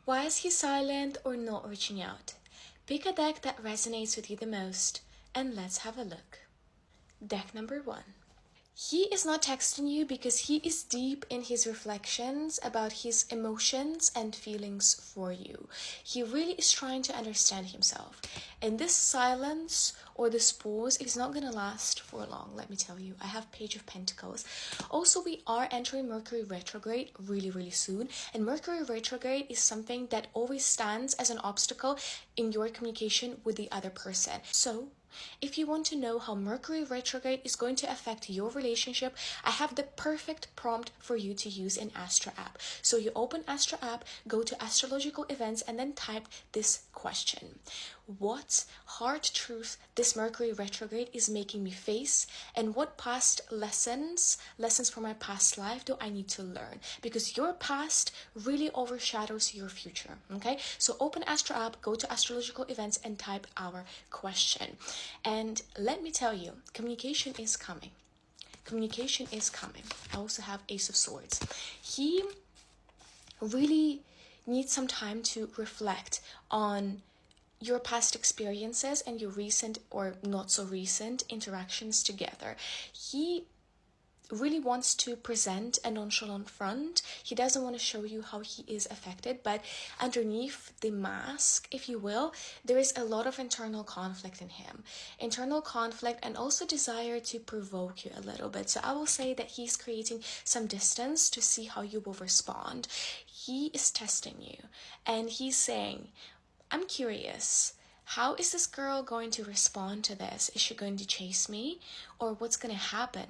Why is he silent or not reaching out? Pick a deck that resonates with you the most, and let's have a look. Deck number 1. He is not texting you because he is deep in his reflections about his emotions and feelings for you. He really is trying to understand himself. And this silence or this pause is not going to last for long, let me tell you. I have Page of Pentacles. Also, we are entering Mercury retrograde really soon. And Mercury retrograde is something that always stands as an obstacle in your communication with the other person. So, if you want to know how Mercury retrograde is going to affect your relationship, I have the perfect prompt for you to use in Astra app. So you open Astra app, go to astrological events, and then type this question. What hard truth this Mercury retrograde is making me face, and what past lessons from my past life do I need to learn? Because your past really overshadows your future, okay? So open Astra app, go to astrological events, and type our question. And let me tell you, communication is coming. Communication is coming. I also have Ace of Swords. He really needs some time to reflect on your past experiences and your recent or not so recent interactions together. He really wants to present a nonchalant front. He doesn't want to show you how he is affected, but underneath the mask, if you will, there is a lot of internal conflict in him. Internal conflict and also desire to provoke you a little bit. So I will say that he's creating some distance to see how you will respond. He is testing you and he's saying, I'm curious. How is this girl going to respond to this? Is she going to chase me? Or what's going to happen?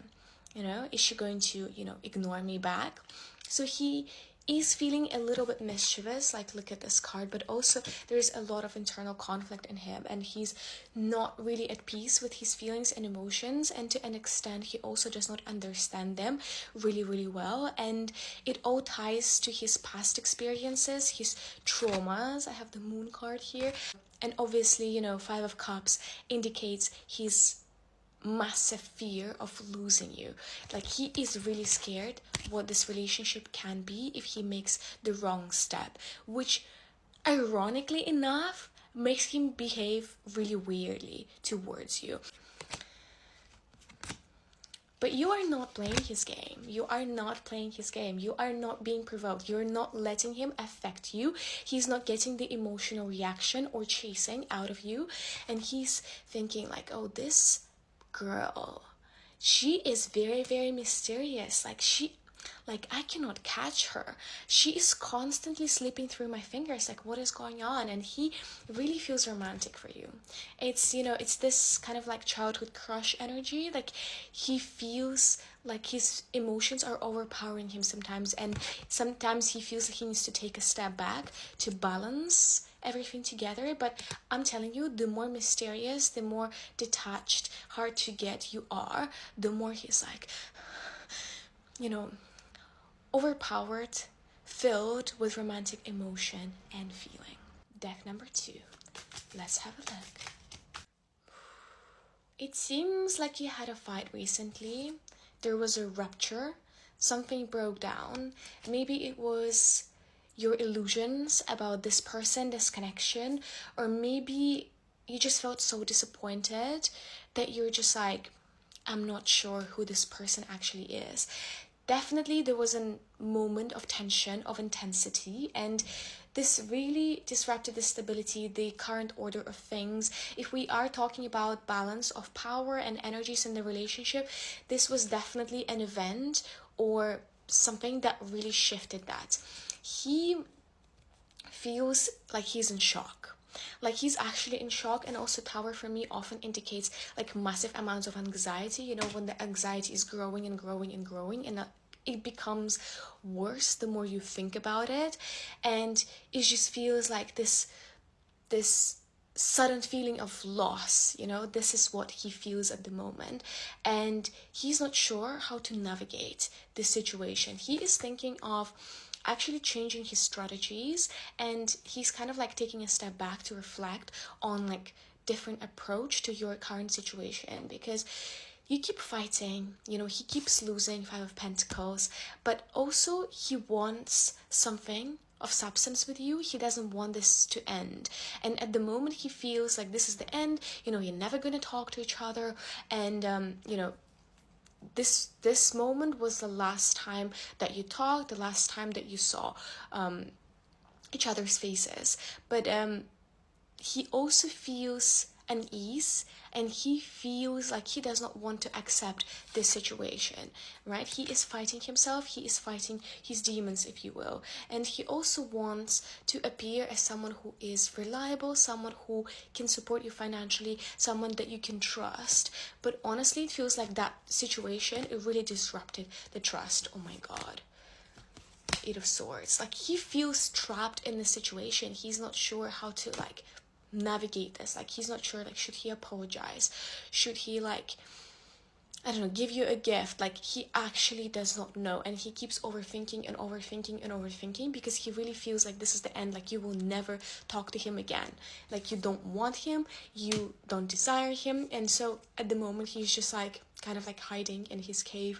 Is she going to, ignore me back? So he is feeling a little bit mischievous, like look at this card, but also there's a lot of internal conflict in him and he's not really at peace with his feelings and emotions, and to an extent he also does not understand them really well, and it all ties to his past experiences, his traumas. I have the Moon card here, and obviously, Five of Cups indicates his massive fear of losing you. Like he is really scared what this relationship can be if he makes the wrong step, which ironically enough makes him behave really weirdly towards you. But you are not playing his game. You are not playing his game. You are not being provoked. You're not letting him affect you. He's not getting the emotional reaction or chasing out of you, and he's thinking like, oh, this girl, she is very mysterious. Like I cannot catch her. She is constantly slipping through my fingers. Like, what is going on? And he really feels romantic for you. It's it's this kind of like childhood crush energy. Like he feels like his emotions are overpowering him sometimes, and sometimes he feels like he needs to take a step back to balance everything together. But I'm telling you, the more mysterious, the more detached, hard to get you are, the more he's like, overpowered, filled with romantic emotion and feeling. Deck number 2. Let's have a look. It seems like you had a fight recently. There was a rupture. Something broke down. Maybe it was your illusions about this person, this connection, or maybe you just felt so disappointed that you're just like, I'm not sure who this person actually is. Definitely there was a moment of tension, of intensity, and this really disrupted the stability, the current order of things. If we are talking about balance of power and energies in the relationship, this was definitely an event or something that really shifted that. He feels like he's in shock. Like he's actually in shock, and also Tower for me often indicates like massive amounts of anxiety, when the anxiety is growing and it becomes worse the more you think about it, and it just feels like this sudden feeling of loss. This is what he feels at the moment, and he's not sure how to navigate this situation. He is thinking of actually changing his strategies, and he's kind of like taking a step back to reflect on like different approach to your current situation, because you keep fighting, he keeps losing, Five of Pentacles, but also he wants something of substance with you. He doesn't want this to end. And at the moment he feels like this is the end, you're never going to talk to each other. And, this moment was the last time that you talked, the last time that you saw each other's faces. But he also feels unease, and he feels like he does not want to accept this situation, right? He is fighting himself, he is fighting his demons, if you will. And he also wants to appear as someone who is reliable, someone who can support you financially, someone that you can trust. But honestly, it feels like that situation, it really disrupted the trust. Oh my god. Eight of Swords. Like, he feels trapped in the situation. He's not sure how to navigate this. Like, he's not sure, should he apologize, should he I don't know, give you a gift. Like, he actually does not know, and he keeps overthinking and overthinking and overthinking because he really feels like this is the end. Like, you will never talk to him again. Like, you don't want him, you don't desire him. And so at the moment he's just kind of hiding in his cave,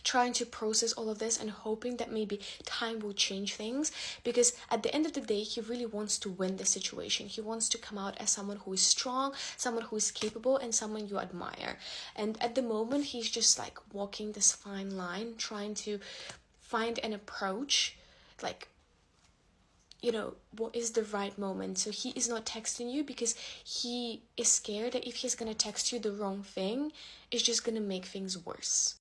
trying to process all of this and hoping that maybe time will change things, because at the end of the day he really wants to win the situation. He wants to come out as someone who is strong, someone who is capable, and someone you admire. And at the moment he's just walking this fine line, trying to find an approach, what is the right moment. So he is not texting you because he is scared that if he's gonna text you the wrong thing, it's just gonna make things worse.